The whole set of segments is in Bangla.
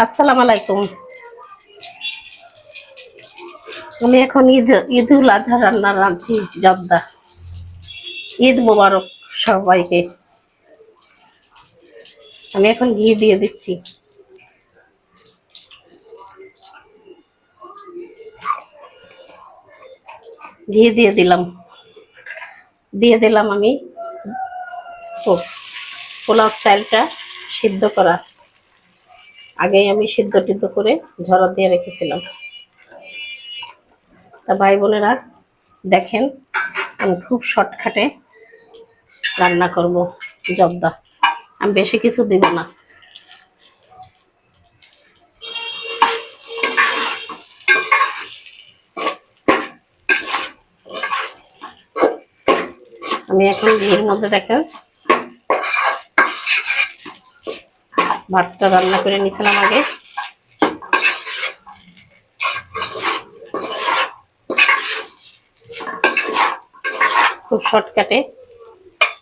আসসালামু আলাইকুম। আমি এখন ঈদুল আজহা রান্না রাঁধছি জর্দা। ঈদ মোবারক সবাইকে। আমি এখন ঘি দিয়ে দিচ্ছি। ঘি দিয়ে দিলাম আমি পোলাও চালটা সিদ্ধ করা। আগেই আমি সিদ্ধ টিদ্ধ করে ঝরা দিয়ে রেখেছিলাম। তা ভাই বোনেরা দেখেন, আমি খুব শর্টকাটে রান্না করব জর্দা। আমি বেশি কিছু দিব না। আমি এখন ঘির মধ্যে দেখেন ভাতটা রান্না করে নিয়েছিলাম আগে। খুব শর্টকাটে,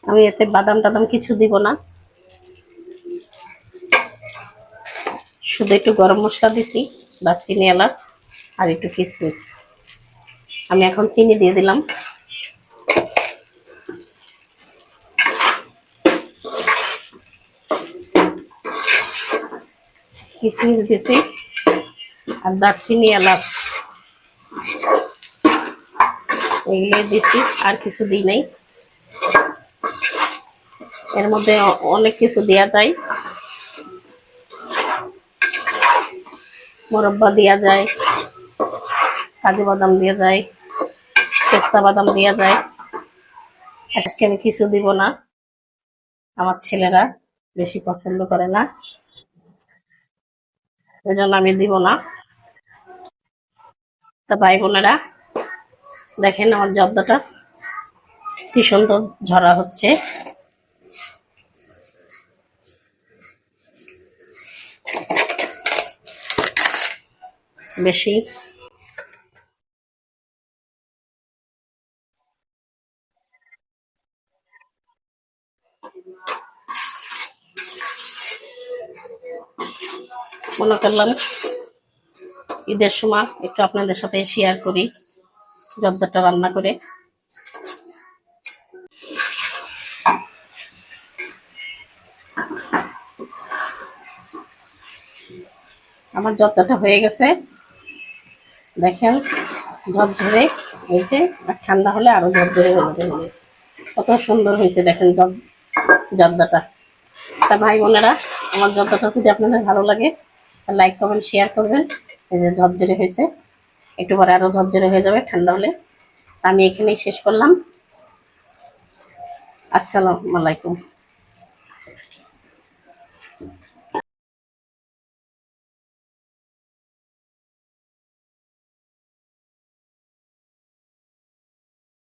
আমি এতে বাদাম টাদাম কিছু দিব না, শুধু একটু গরম মশলা দিছি, দারচিনি এলাচ আর একটু কিশমিশ। আমি এখন চিনি দিয়ে দিলাম। কিশমিশ দিছি আর দারচিনি এলাচ এগুলো দিছি, আর কিছু দিই নাই। এর মধ্যে অনেক কিছু দেওয়া যায়, মোরব্বা দেওয়া যায়, কাজু বাদাম দেওয়া যায়, পেস্তা বাদাম দেওয়া যায়। আজকে আমি কিছু দিব না, আমার ছেলেরা বেশি পছন্দ করে না, ওই জন্য আমি দিব না। তা ভাই বোনেরা দেখেন আমার জর্দাটা কি সুন্দর ঝরা হচ্ছে। বেশি মনে করলাম ঈদের সময় একটু আপনাদের সাথে শেয়ার করি জর্দাটা রান্না করে। আমার জর্দাটা হয়ে গেছে দেখেন, ঝরঝরে হয়েছে। আর ঠান্ডা হলে আরো ঝরঝরে হয়ে যাবে। কত সুন্দর হয়েছে দেখেন জর্দাটা। তা ভাই বোনেরা আমার জর্দাটা যদি আপনাদের ভালো লাগে লাইক কমেন্ট শেয়ার করবেন। এই যে ঝরঝরে হয়েছে, একটু পরে আরো ঝরঝরে হয়ে যাবে ঠান্ডা হলে। আমি এখানেই শেষ করলাম। আসসালামু আলাইকুম।